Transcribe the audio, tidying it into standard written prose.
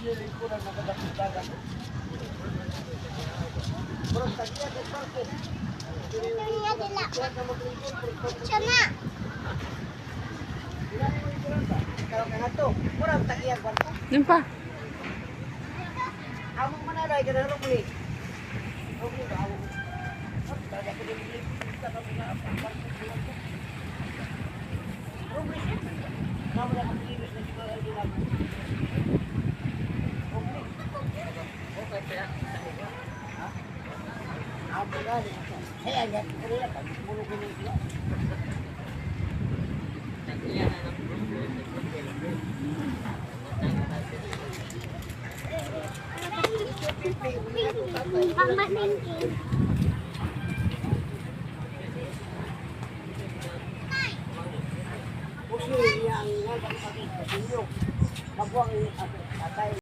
Sana. Yun pa. Amo manalay ka na rupli. Pangmaningkin. Kasi yang nagpapakita sa inyo, mabuang atay.